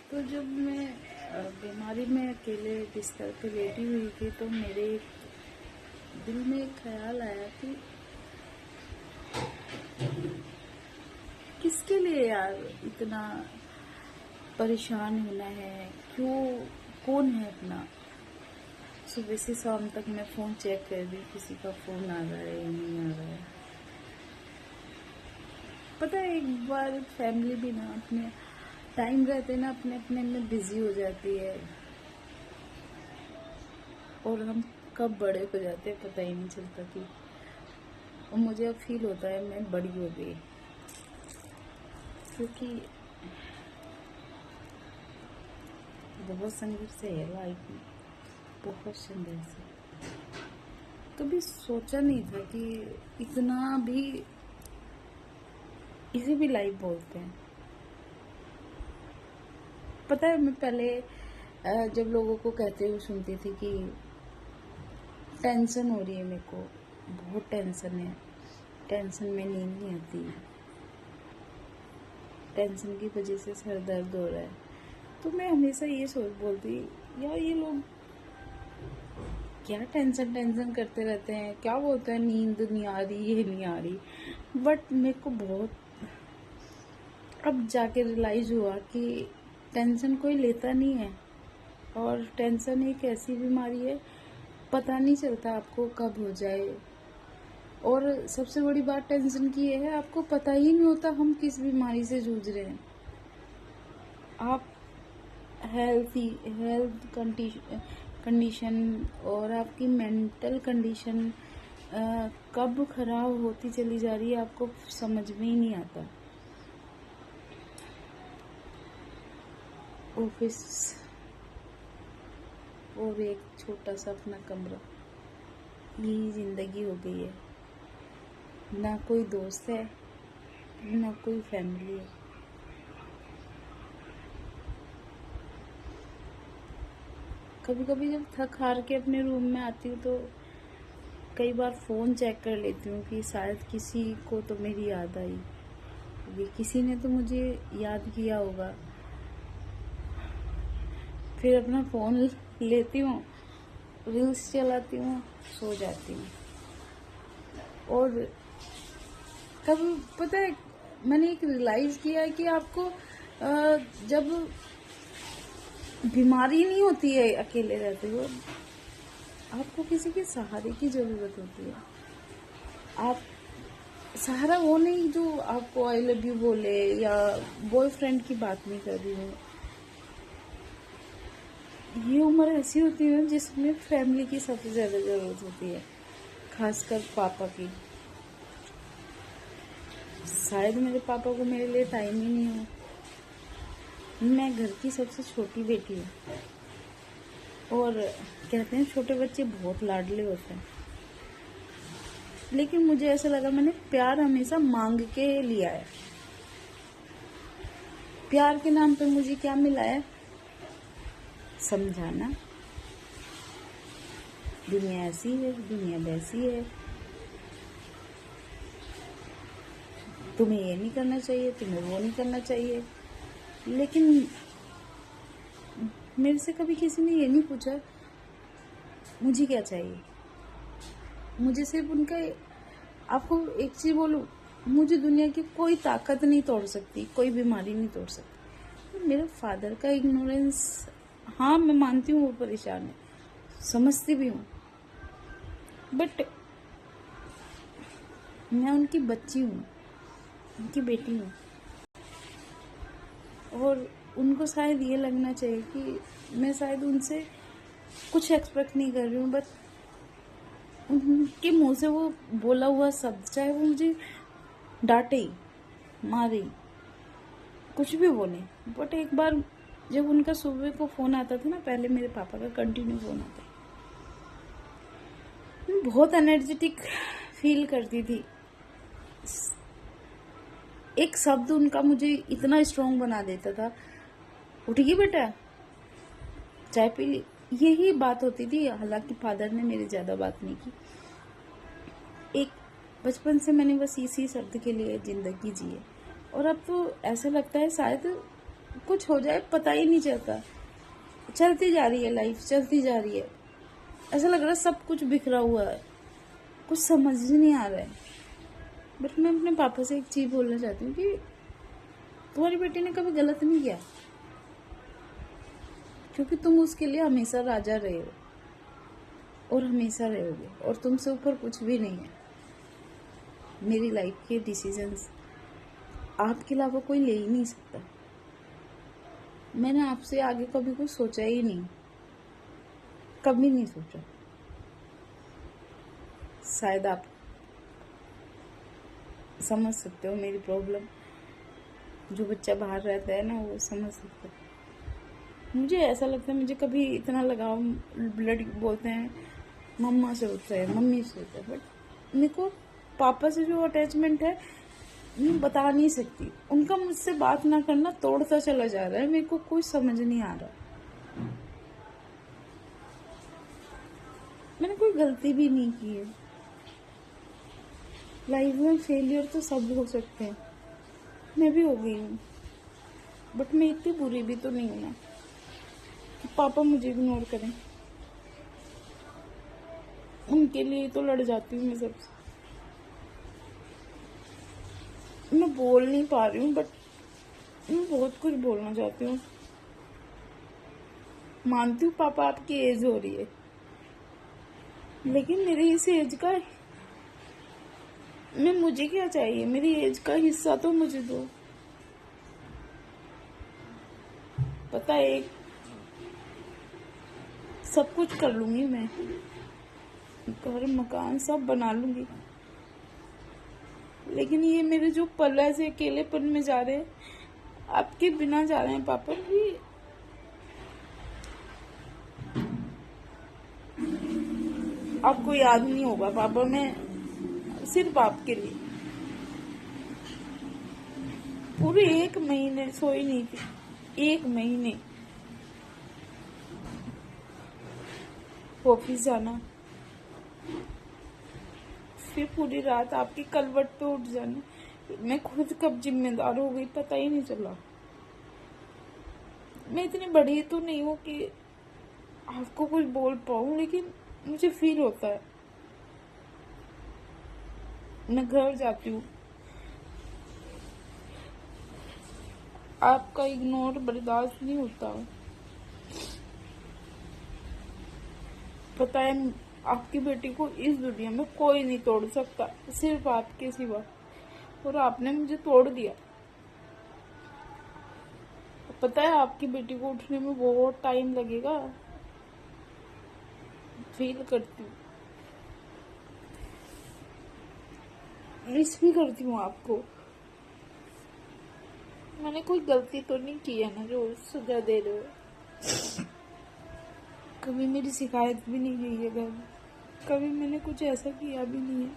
तो जब मैं बीमारी में अकेले बिस्तर पे लेटी हुई थी तो मेरे दिल में एक ख्याल आया कि किसके लिए यार इतना परेशान होना है, क्यों, कौन है अपना। सुबह से शाम तक मैं फ़ोन चेक कर रही, किसी का फ़ोन आ रहा है या नहीं आ रहा है। पता है, एक बार फैमिली भी ना अपने टाइम रहते ना अपने अपने में बिजी हो जाती है और हम कब बड़े हो जाते हैं पता ही नहीं चलता कि। और मुझे अब फील होता है मैं बड़ी हो गई, क्योंकि बहुत संघर्ष है लाइफ में, बहुत संघर्ष है। कभी सोचा नहीं था कि इतना भी, इसे भी लाइफ बोलते हैं। पता है, मैं पहले जब लोगों को कहते हुए सुनती थी कि टेंशन हो रही है, मेरे को बहुत टेंशन है, टेंशन में नींद नहीं आती, टेंशन की वजह से सर दर्द हो रहा है, तो मैं हमेशा ये सोच बोलती यार ये लोग क्या टेंशन टेंशन करते रहते हैं, क्या बोलते हैं नींद नहीं आ रही, ये नहीं आ रही। बट मेरे को बहुत अब जाके रियलाइज हुआ कि टेंशन कोई लेता नहीं है, और टेंशन एक ऐसी बीमारी है पता नहीं चलता आपको कब हो जाए। और सबसे बड़ी बात टेंशन की ये है, आपको पता ही नहीं होता हम किस बीमारी से जूझ रहे हैं। आप हेल्थ कंडीशन और आपकी मेंटल कंडीशन कब खराब होती चली जा रही है आपको समझ में ही नहीं आता। ऑफिस और एक छोटा सा अपना कमरा, यही जिंदगी हो गई है। ना कोई दोस्त है, ना कोई फैमिली है। कभी कभी जब थक हार के अपने रूम में आती हूँ तो कई बार फ़ोन चेक कर लेती हूँ कि शायद किसी को तो मेरी याद आई, ये किसी ने तो मुझे याद किया होगा। फिर अपना फ़ोन लेती हूँ, रील्स चलाती हूँ, सो जाती हूँ। और कभी पता है, मैंने एक रियलाइज़ किया है कि आपको जब बीमारी नहीं होती है अकेले रहते हो, आपको किसी के सहारे की ज़रूरत होती है। आप सहारा वो नहीं जो आपको आई लव यू बोले, या बॉयफ्रेंड की बात नहीं कर रही हूँ। ये उम्र ऐसी होती है जिसमें फैमिली की सबसे ज़्यादा ज़रूरत होती है, खासकर पापा की। शायद मेरे पापा को मेरे लिए टाइम ही नहीं हो। मैं घर की सबसे छोटी बेटी हूँ, और कहते हैं छोटे बच्चे बहुत लाडले होते हैं, लेकिन मुझे ऐसा लगा मैंने प्यार हमेशा मांग के लिया है। प्यार के नाम पे मुझे क्या मिला है? समझाना, दुनिया ऐसी है, दुनिया वैसी है, तुम्हें ये नहीं करना चाहिए, तुम्हें वो नहीं करना चाहिए। लेकिन मेरे से कभी किसी ने ये नहीं पूछा मुझे क्या चाहिए। मुझे सिर्फ उनका, आपको एक चीज़ बोलूं, मुझे दुनिया की कोई ताकत नहीं तोड़ सकती, कोई बीमारी नहीं तोड़ सकती। तो मेरे फादर का इग्नोरेंस, हाँ मैं मानती हूँ वो परेशान है, समझती भी हूँ, बट मैं उनकी बच्ची हूँ, उनकी बेटी हूँ, और उनको शायद ये लगना चाहिए कि मैं शायद उनसे कुछ एक्सपेक्ट नहीं कर रही हूँ, बट उनके मुंह से वो बोला हुआ शब्द, चाहे वो मुझे डांटे, मारे, कुछ भी बोले, बट एक बार जब उनका सुबह को फ़ोन आता था ना, पहले मेरे पापा का कंटिन्यू फ़ोन आता, मैं बहुत एनर्जेटिक फील करती थी। एक शब्द उनका मुझे इतना स्ट्रॉन्ग बना देता था, उठिए बेटा चाय पी ली, यही बात होती थी। हालांकि फादर ने मेरी ज़्यादा बात नहीं की, एक बचपन से मैंने बस इसी शब्द के लिए ज़िंदगी जी है। और अब तो ऐसा लगता है शायद कुछ हो जाए पता ही नहीं चलता, चलती जा रही है लाइफ, चलती जा रही है। ऐसा लग रहा है सब कुछ बिखरा हुआ है, कुछ समझ ही नहीं आ रहा है। बट मैं अपने पापा से एक चीज़ बोलना चाहती हूँ कि तुम्हारी बेटी ने कभी गलत नहीं किया, क्योंकि तुम उसके लिए हमेशा राजा रहे हो और हमेशा रहोगे, और तुमसे ऊपर कुछ भी नहीं है। मेरी लाइफ के डिसीजंस आपके अलावा कोई ले ही नहीं सकता। मैंने आपसे आगे कभी कुछ सोचा ही नहीं, कभी नहीं सोचा। शायद आप समझ सकते हो मेरी प्रॉब्लम, जो बच्चा बाहर रहता है ना वो समझ सकता है। मुझे ऐसा लगता है, मुझे कभी इतना लगाव ब्लड बोलते हैं मम्मा से होता है, मम्मी से होता है, बट मेरे को पापा से जो अटैचमेंट है मैं बता नहीं सकती। उनका मुझसे बात ना करना तोड़ता चला जा रहा है, मेरे को कुछ समझ नहीं आ रहा। मैंने कोई गलती भी नहीं की है। लाइफ में फेलियर तो सब हो सकते हैं, मैं भी हो गई हूँ, बट मैं इतनी बुरी भी तो नहीं हूँ ना कि पापा मुझे इग्नोर करें। उनके लिए तो लड़ जाती हूँ मैं सबसे। मैं बोल नहीं पा रही हूँ, बट मैं बहुत कुछ बोलना चाहती हूँ। मानती हूँ पापा आपकी एज हो रही है, लेकिन मेरी इस एज का मुझे क्या चाहिए? मेरी एज का हिस्सा तो मुझे दो। पता है, सब कुछ कर लूंगी मैं, घर मकान सब बना लूंगी, लेकिन ये मेरे जो पल ऐसे अकेलेपन में जा रहे हैं, आपके बिना जा रहे हैं पापा जी। आपको याद नहीं होगा पापा, मैं सिर्फ आपके लिए पूरे 1 महीने सोई नहीं थी। 1 महीने ऑफिस जाना, फिर पूरी रात आपकी कलवट पे उठ जाना। मैं खुद कब जिम्मेदार हो गई पता ही नहीं चला। मैं इतनी बड़ी तो नहीं हूँ कि आपको कुछ बोल पाऊँ, लेकिन मुझे फील होता है। मैं घर जाती हूँ, आपका इग्नोर बर्दाश्त नहीं होता। पता है, आपकी बेटी को इस दुनिया में कोई नहीं तोड़ सकता, सिर्फ आपके सिवा, और आपने मुझे तोड़ दिया। पता है, आपकी बेटी को उठने में बहुत टाइम लगेगा, फील करती हूँ, मिस भी करती हूँ आपको। मैंने कोई गलती तो नहीं की है ना जो सजा दे रहे हो? कभी मेरी शिकायत भी नहीं गई है घर, कभी मैंने कुछ ऐसा किया भी नहीं है।